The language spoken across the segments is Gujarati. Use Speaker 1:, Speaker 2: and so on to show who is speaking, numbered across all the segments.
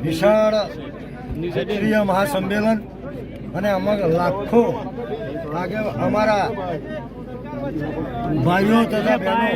Speaker 1: વિશાળ ક્ષત્રિય મહાસંમેલન અને લાખો અમારા ભાઈઓ તથા બહેનો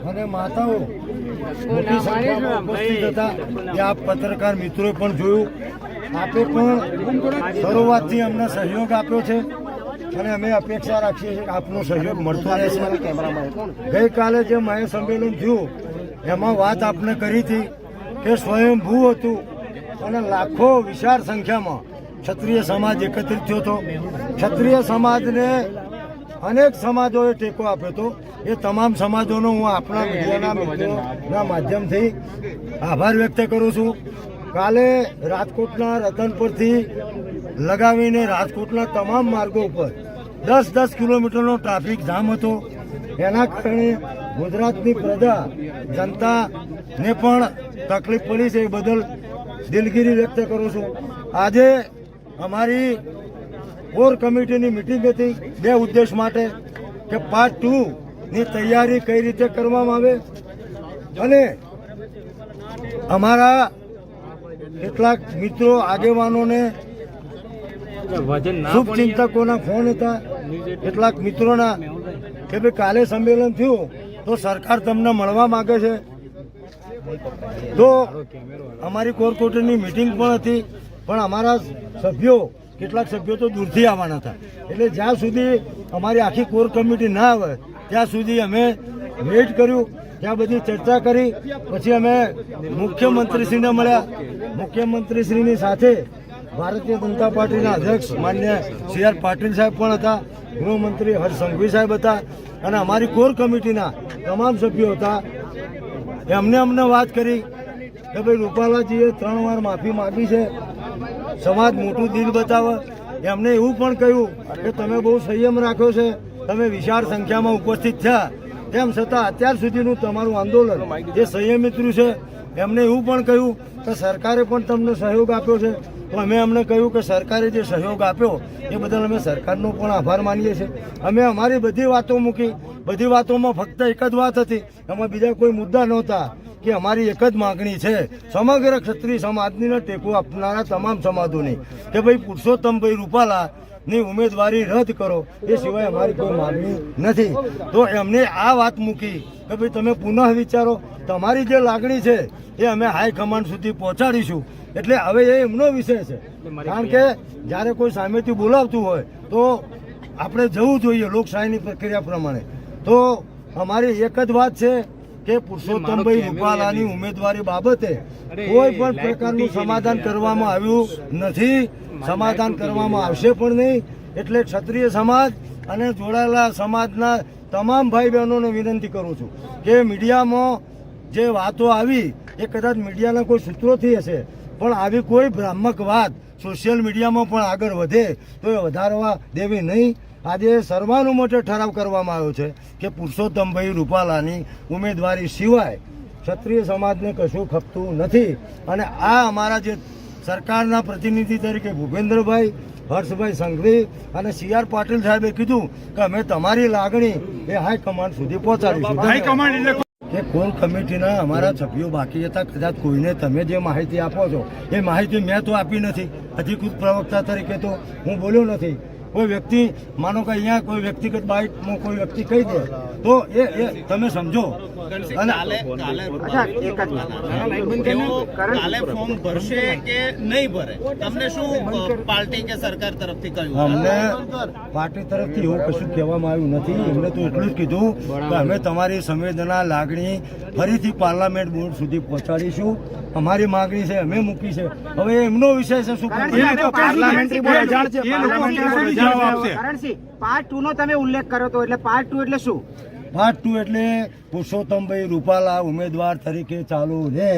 Speaker 1: અને માતાઓ મોટી સંખ્યામાં ઉપસ્થિત હતા. એ આપ પત્રકાર મિત્રો પણ જોયું. આપે પણ શરૂઆતથી અમને સહયોગ આપ્યો છે અને અમે અપેક્ષા રાખીએ છીએ કે આપનો સહયોગ મળતો રહેશે. ગઈકાલે જે મહાસંમેલન થયું એમાં વાત આપને કરી હતી કે સ્વયંભૂ હતું અને લાખો વિશાળ સંખ્યામાં ક્ષત્રિય સમાજ એકત્રિત થયો હતો. ક્ષત્રિય સમાજને અનેક સમાજોએ ટેકો આપ્યો હતો. એ તમામ સમાજોનો હું આપણા મીડિયાના મિત્રોના માધ્યમથી આભાર વ્યક્ત કરું છું. કાલે રાજકોટના રતનપુરથી લગાવીને રાજકોટના તમામ માર્ગો ઉપર 10-10 કિલોમીટરનો ટ્રાફિક જામ હતો. એના કારણે ગુજરાતની પ્રજા જનતાને પણ તકલીફ પડી છે. એ બદલ દિલગીરી વ્યક્ત કરું છું. આજે અમારી કોર કમિટીની મિટિંગ હતી 2 ઉદ્દેશ માટે કે પાર્ટ 2 ની તૈયારી કઈ રીતે કરવામાં આવે અને અમારા કેટલાક મિત્રો આગેવાનોને શુભચિંતકોના ફોન હતા કેટલાક મિત્રોના કે ભાઈ કાલે સંમેલન થયું તો સરકાર તમને મળવા માંગે છે. તો અમારી કોર કમિટીની મિટિંગ પણ હતી પણ અમારા સભ્યો કેટલાક સભ્યો તો દૂરથી આવવાના હતા. એટલે જ્યાં સુધી અમારી આખી કોર કમિટી ના આવે ત્યાં સુધી અમે વેઇટ કર્યું. ત્યાં બધી ચર્ચા કરી પછી અમે મુખ્યમંત્રીશ્રીને મળ્યા. મુખ્યમંત્રીશ્રીની સાથે ભારતીય જનતા પાર્ટીના અધ્યક્ષ માન્ય CR પાટીલ સાહેબ પણ હતા, ગૃહમંત્રી હર્ષ સંઘવી સાહેબ હતા અને અમારી કોર કમિટીના તમામ સભ્યો હતા. અમને વાત કરી કે ભાઈ રૂપાલાજીએ 3 વાર માફી માંગી છે, સમાજ મોટું દિલ બતાવે. એમને એવું પણ કહ્યું કે તમે બહુ સંયમ રાખ્યો છે, તમે વિશાળ સંખ્યામાં ઉપસ્થિત થયા, તેમ છતાં અત્યાર સુધીનું તમારું આંદોલન જે સંયમિત રહ્યું છે. એમને એવું પણ કહ્યું કે સરકારે પણ તમને સહયોગ આપ્યો છે. તો અમે અમને કહ્યું કે સરકારે જે સહયોગ આપ્યો એ બદલ અમે સરકારનો પણ આભાર માનીએ છીએ. અમે અમારી બધી વાતો મૂકી. બધી વાતોમાં ફક્ત એક જ વાત હતી, એમાં બીજા કોઈ મુદ્દા નહોતા કે અમારી એક જ માગણી છે સમગ્ર ક્ષત્રિય સમાજને ટેકો આપનારા તમામ સમાજોની કે ભાઈ પુરુષોત્તમભાઈ રૂપાલાની ઉમેદવારી રદ કરો. એ સિવાય અમારી કોઈ માગણી નથી. તો એમને આ વાત મૂકી કે ભાઈ તમે પુનઃ વિચારો. તમારી જે લાગણી છે એ અમે હાઈકમાન્ડ સુધી પહોંચાડીશું. એટલે હવે એ એમનો વિષય છે. કારણ કે જ્યારે કોઈ સામેથી બોલાવતું હોય તો આપણે જવું જોઈએ લોકશાહીની પ્રક્રિયા પ્રમાણે. તો અમારી એક જ વાત છે કે પુરુષોત્તમભાઈ રૂપાલાની ઉમેદવારી બાબતે કોઈ પણ પ્રકારનું સમાધાન કરવામાં આવ્યું નથી, સમાધાન કરવામાં આવશે પણ નહીં. એટલે ક્ષત્રિય સમાજ અને જોડાયેલા સમાજના તમામ ભાઈ બહેનોને વિનંતી કરું છું કે મીડિયામાં જે વાતો આવી એ કદાચ મીડિયાના કોઈ સૂત્રોથી હશે પણ આવી કોઈ ભ્રામક વાત સોશિયલ મીડિયામાં પણ આગળ વધે તો એ વધારવા દેવી નહીં. આજે સર્વાનુમતે ઠરાવ કરવામાં આવ્યો છે કે પુરુષોત્તમભાઈ રૂપાલાની ઉમેદવારી સિવાય ક્ષત્રિય સમાજને કશું ખપતું નથી. અને આ અમારા જે સરકારના પ્રતિનિધિ તરીકે ભૂપેન્દ્રભાઈ, હર્ષભાઈ સંઘવી અને CR પાટીલ સાહેબે કીધું કે અમે તમારી લાગણી એ હાઈકમાન્ડ સુધી પહોંચાડીશું. કે કોર કમિટીના અમારા સભ્યો બાકી હતા, કદાચ કોઈને તમે જે માહિતી આપો છો એ માહિતી મેં તો આપી નથી. અધિકૃત પ્રવક્તા તરીકે તો હું બોલ્યો નથી. કોઈ વ્યક્તિ માનો કે અહીંયા કોઈ વ્યક્તિગત બાઇટમાં કોઈ વ્યક્તિ કહી દે તો એ તમે સમજો. અને
Speaker 2: ફોર્મ ભરશે કે નહીં ભરે તમને શું પાર્ટી કે સરકાર તરફથી કહ્યું?
Speaker 1: અમને પાર્ટી તરફથી એવું કશું કહેવામાં આવ્યું નથી. એમને તો એટલું જ કીધું કે અમે તમારી સંવેદના લાગણી ફરીથી પાર્લામેન્ટ બોર્ડ સુધી પહોંચાડીશું. અમારી માગણી છે અમે મૂકી છે. હવે એમનો વિષય છે શું પાર્લામેન્ટરી બોર્ડ અજાણ છે.
Speaker 3: પાર્ટ 2 નો તમે ઉલ્લેખ કર્યો તો એટલે પાર્ટ 2 એટલે શું?
Speaker 1: પાર્ટ 2 એટલે પુરુષોત્તમભાઈ રૂપાલા ઉમેદવાર તરીકે ચાલુ રહે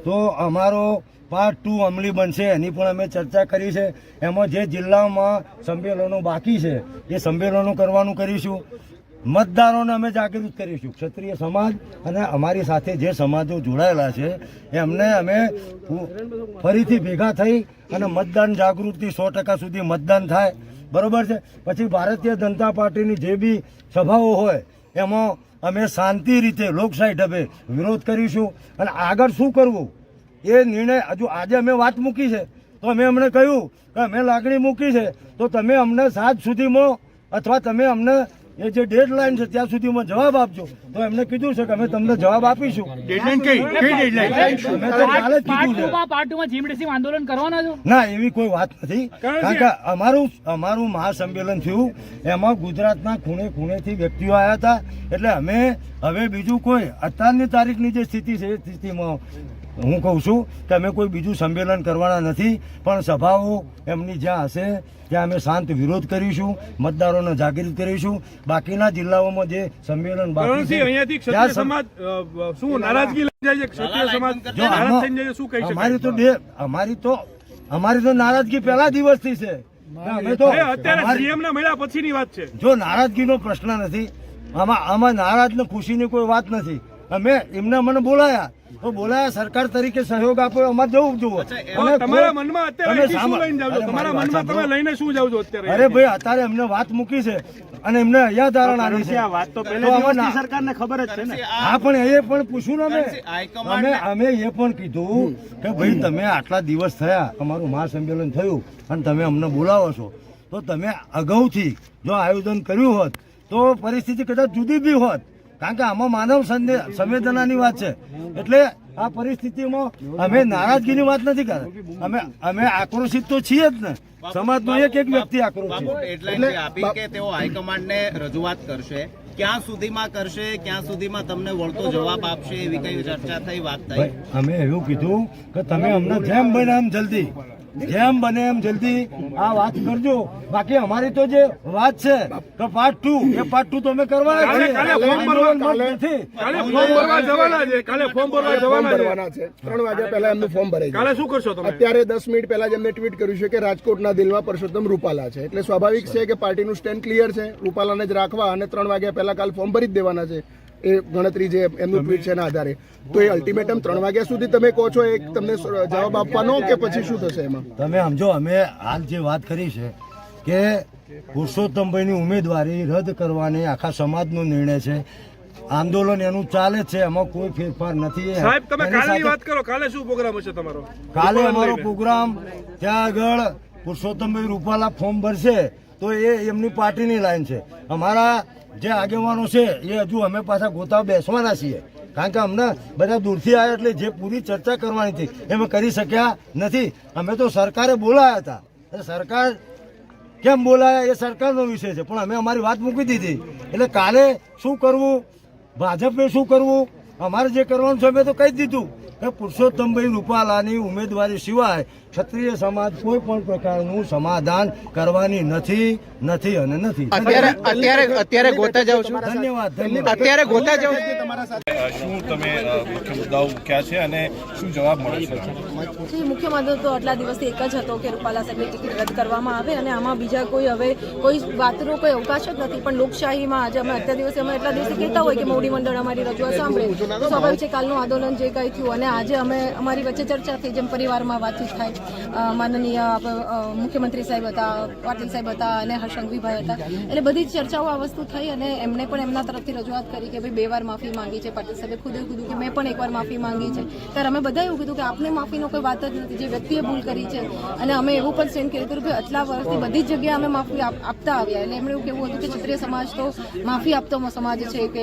Speaker 1: તો અમારો પાર્ટ 2 અમલી બનશે. એની પણ અમે ચર્ચા કરી છે. એમાં જે જિલ્લામાં સંમેલનો બાકી છે એ સંમેલનો કરવાનું કરીશું. મતદારોને અમે જાગૃત કરીશું. ક્ષત્રિય સમાજ અને અમારી સાથે જે સમાજો જોડાયેલા છે એમને અમે ફરીથી ભેગા થઈ અને મતદાન જાગૃતિ 100% સુધી મતદાન થાય. બરોબર છે. પછી ભારતીય જનતા પાર્ટીની જે બી સભાઓ હોય એમાં અમે શાંતિ રીતે લોકશાહી ઢબે વિરોધ કરીશું અને આગળ શું કરવું એ નિર્ણય હજુ આજે અમે વાત મૂકી છે તો અમે અમને કહ્યું કે અમે લાગણી મૂકી છે તો તમે અમને 7 સુધીમાં અથવા તમે અમને એ જે ડેડલાઇન છે ત્યાં સુધીમાં જવાબ આપજો તો એમને કીધું છે કે અમે તમને જવાબ આપીશું.
Speaker 4: ડેડલાઇન કઈ ડેડલાઇન?
Speaker 1: અમે તો કાલે જ કીધું છે.
Speaker 5: પાર્ટ 2 માં જીમડીસી આંદોલન કરવાના છો?
Speaker 1: ના, એવી કોઈ વાત નથી. કારણ કે અમારું મહાસંમેલન થયું એમાં ગુજરાતના ખૂણે ખૂણેથી વ્યક્તિઓ આવ્યા હતા. એટલે અમે હવે બીજું કોઈ અત્યારની તારીખની જે સ્થિતિ છે એ સ્થિતિમાં હું કહું છું કે અમે કોઈ બીજું સંમેલન કરવાના નથી, પણ સભાઓ એમની જ્યાં હશે ત્યાં અમે શાંત વિરોધ કરીશું, મતદારોને જાગૃત કરીશું. બાકીના જિલ્લાઓમાં જે સંમેલન બાકી છે
Speaker 4: અહીંયાથી ક્ષત્રિય સમાજ શું નારાજગી લઈ જાય છે? ક્ષત્રિય સમાજ
Speaker 1: જો
Speaker 4: નારાજ થઈને જાય છે, શું કહી શકાય?
Speaker 1: અમારી તો નારાજગી પહેલા દિવસથી છે. અમે તો
Speaker 4: અત્યારે સીએમ ના મળ્યા પછીની વાત છે.
Speaker 1: જો નારાજગીનો પ્રશ્ન નથી, આમાં નારાજ ને ખુશીની કોઈ વાત નથી. અમે એમને મને બોલાયા તો બોલાયા, સરકાર તરીકે સહયોગ આપ્યો, અમારે જવું જોવું.
Speaker 4: તમારા મનમાં અત્યારે શું લઈને જાવ છો? તમારા મનમાં તમે લઈને શું જાવ છો અત્યારે?
Speaker 1: અરે ભાઈ, અત્યારે અમને વાત મૂકી છે અને એમને અહીંયા ધારણ આવી છે.
Speaker 3: આ વાત તો પહેલા સરકારને ખબર જ છે ને.
Speaker 1: હા, પણ એ પણ પૂછ્યું ને અમે એ પણ કીધું કે ભાઈ તમે આટલા દિવસ થયા, અમારું મહાસંમેલન થયું અને તમે અમને બોલાવો છો તો તમે અગાઉથી જો આયોજન કર્યું હોત તો પરિસ્થિતિ કદાચ જુદી બી હોત. કારણ કે આમાં માનવ સંવેદનાની વાત છે. એટલે આ પરિસ્થિતિમાં અમે નારાજગીની વાત નથી કરતા, અમે આક્રોશિત તો છીએ જ ને. સમાજનો એક વ્યક્તિ આક્રોશિત.
Speaker 2: ડેડલાઇન આપી કે તેઓ હાઈકમાન્ડને રજૂઆત કરશે, ક્યાં સુધીમાં કરશે, ક્યાં સુધીમાં તમને વળતો જવાબ આપશે, એવી કઈ ચર્ચા થઈ, વાત થઈ?
Speaker 1: અમે એવું કીધું કે તમે અમને જેમ બને એમ જલ્દી આ વાત કરજો. બાકી અમારી તો જે વાત છે કે પાર્ટ 2 એ પાર્ટ 2 તો અમે કરવાના છીએ.
Speaker 4: કાલે ફોર્મ ભરવા જવાના છે.
Speaker 6: 3 વાગ્યા પહેલા એમનું ફોર્મ ભરાઈ
Speaker 4: કાલે શું કરશો તમે?
Speaker 6: અત્યારે 10 મિનિટ પહેલા જ એમને ટ્વીટ કર્યું છે કે રાજકોટના દિલમાં પરસોત્તમ રૂપાલા છે, એટલે સ્વાભાવિક છે કે પાર્ટીનું સ્ટેન્ડ ક્લિયર છે, રૂપાલાને જ રાખવા અને 3 વાગ્યા પહેલા કાલ ફોર્મ ભરી જ દેવાના છે. એ ગણતરી જે એમનું ટ્વીટ છે એના આધારે. તો એ અલ્ટિમેટમ 3 વાગ્યા સુધી તમે કહો છો, એક તમને જવાબ આપવાનો કે પછી શું થશે એમાં?
Speaker 1: તમે સમજો, અમે હાલ જે વાત કરી છે કે પુરુષોત્તમભાઈની ઉમેદવારી રદ કરવાની આખા સમાજનો નિર્ણય છે. આંદોલન એનું ચાલે છે, એમાં કોઈ ફેરફાર નથી.
Speaker 4: સાહેબ તમે કાલની વાત કરો, કાલે શું પ્રોગ્રામ હશે તમારો?
Speaker 1: કાલે અમારો પ્રોગ્રામ ત્યાં આગળ પુરુષોત્તમભાઈ રૂપાલા ફોર્મ ભરશે તો એ એમની પાર્ટીની લાઈન છે. અમારા જે આગેવાનો છે એ હજુ અમે પાછા ગોતા બેસવાના છીએ. કારણ કે અમને બધા દૂરથી આવ્યા એટલે જે પૂરી ચર્ચા કરવાની હતી એ અમે કરી શક્યા નથી. અમે તો સરકારે બોલાયા હતા, સરકાર કેમ બોલાયા એ સરકારનો વિષય છે, પણ અમે અમારી વાત મૂકી દીધી. એટલે કાલે શું કરવું, ભાજપે શું કરવું, અમારે જે કરવાનું છે અમે તો કહી દીધું કે પુરુષોત્તમભાઈ રૂપાલાની ઉમેદવારી સિવાય ક્ષત્રિય સમાજ કોઈ પણ પ્રકારનું સમાધાન કરવાની નથી અને નથી.
Speaker 3: અત્યારે ગોતા જાવ છો?
Speaker 1: ધન્યવાદ.
Speaker 3: અત્યારે ગોતા જાવ?
Speaker 7: શું તમે મુખ્ય મુદ્દાઓ મૂક્યા છે અને શું જવાબ મળે છે?
Speaker 8: મુખ્ય મુદ્દો તો આટલા દિવસથી એક જ હતો કે રૂપાલા સાહેબની ટિકિટ રદ કરવામાં આવે અને આમાં બીજા કોઈ હવે કોઈ વાતનો કોઈ અવકાશ જ નથી. પણ લોકશાહીમાં આજે અમે અત્યાર દિવસે અમે એટલા દિવસે કહેતા હોય કે મોવડી મંડળ અમારી રજૂઆત સાંભળે તો સ્વાભાવિક છે કાલનું આંદોલન જે કંઈ થયું અને આજે અમે અમારી વચ્ચે ચર્ચા થઈ, જેમ પરિવારમાં વાતચીત થાય. માનનીય મુખ્યમંત્રી સાહેબ હતા, પાટીલ સાહેબ હતા અને હર્ષંઘવીભાઈ હતા, એટલે બધી જ ચર્ચાઓ આ વસ્તુ થઈ અને એમણે પણ એમના તરફથી રજૂઆત કરી કે ભાઈ 2 વાર માફી માંગી છે. પાટીલ સાહેબે ખુદે કીધું કે મેં પણ 1 વાર માફી માંગી છે. ત્યારે અમે બધા એવું કીધું કે આપને માફીનો કોઈ વાત જ નથી, જે વ્યક્તિએ ભૂલ કરી છે. અને અમે એવું પણ સ્ટેન્ડ કર્યું હતું કે આટલા વર્ષથી બધી જ જગ્યાએ અમે માફી આપતા આવ્યા. એટલે એમણે એવું કહેવું હતું કે ક્ષત્રિય સમાજ તો માફી આપતો સમાજ છે કે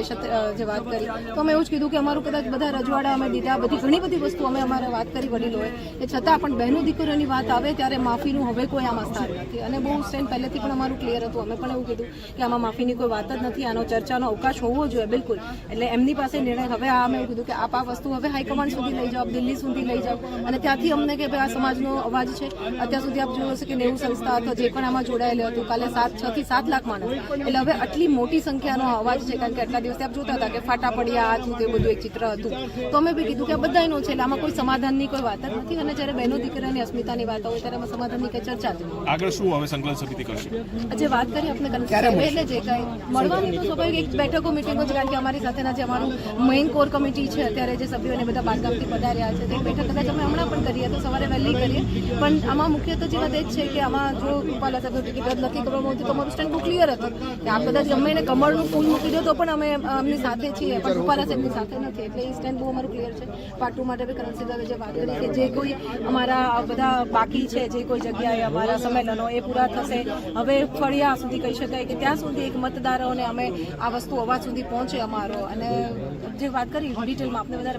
Speaker 8: જે વાત કરી. તો અમે એવું જ કીધું કે અમારું કદાચ બધા રજવાડા અમે દીધા, ઘણી બધી વસ્તુ અમે અમારે વાત કરી વડીલોએ, એ છતાં પણ બહેનો દીકરીઓની વાત આવે ત્યારે માફીનું હવે કોઈ આમાં સ્થાન નથી. અને બહુ સ્ટેન્ડ પહેલેથી પણ અમારું ક્લિયર હતું. અમે પણ એવું કીધું કે આમાં માફીની કોઈ વાત જ નથી, આનો ચર્ચાનો અવકાશ હોવો જોઈએ બિલકુલ. એટલે એમની પાસે નિર્ણય હવે અમે એવું કીધું કે આપ આ વસ્તુ હવે હાઈકમાન્ડ સુધી લઈ જાઓ, દિલ્હી સુધી લઈ જાઓ અને ત્યાંથી અમને કે ભાઈ આ સમાજનો અવાજ છે. અત્યાર સુધી આપ જોયું હશે કે 90 સંસ્થા અથવા જે પણ આમાં જોડાયેલું હતું, કાલે 6 થી 7 લાખ માણસ. એટલે હવે આટલી મોટી સંખ્યાનો અવાજ છે. કારણ કે આટલા દિવસથી આપ જોતા હતા કે ફાટા પડ્યા આ થયું તે બધું એક ચિત્ર હતું. તો અમે બી કીધું કે આ બધા બધાનો છે એટલે આમાં કોઈ સમાધાનની કોઈ વાત જ નથી અને જ્યારે બહેનો દીકરાની અસ્મિતાની વાત હોય ત્યારે આમાં સમાધાનની કઈ ચર્ચા જ નથી.
Speaker 7: આગળ શું હવે સંકલન સમિતિ કરશે?
Speaker 8: જે વાત કરી આપણે એટલે જે કાંઈ મળવાની તો સ્વાભાવિક એક બેઠકો મિટિંગો છે કારણ કે અમારી સાથેના જે અમારું મેઇન કોર કમિટી છે અત્યારે જે સભ્યોને બધા બાંધકામથી પધાર્યા છે તે બેઠક કદાચ અમે હમણાં પણ કરીએ તો સવારે વહેલી કરીએ પણ આમાં મુખ્ય તો જે વાત એ જ છે કે આમાં જો રૂપાલા સાહેબનું ટિકિટ રદ નથી કરવામાં આવતી તો અમારું સ્ટેન્ડ બહુ ક્લિયર હતું કે આ કદાચ ગમે એને કમળનું ફૂલ મૂકી દો તો પણ અમે એમની સાથે છીએ પણ રૂપાલા સાહેબની સાથે નથી એટલે એ સ્ટેન્ડ બહુ અમારું ક્લિયર છે. પાર્ટ 2 માટે બી કરન્સી દાદા જે વાત કરી કે જે કોઈ અમારા બધા બાકી છે જે કોઈ જગ્યાએ અમારા સંમેલનો એ પૂરા થશે હવે ફળિયા સુધી કહી શકાય કે ત્યાં સુધી એક મતદારોને અમે આ વસ્તુ અવાજ સુધી પહોંચે અમારો અને જે વાત કરી ડિટેલમાં આપણે વધારે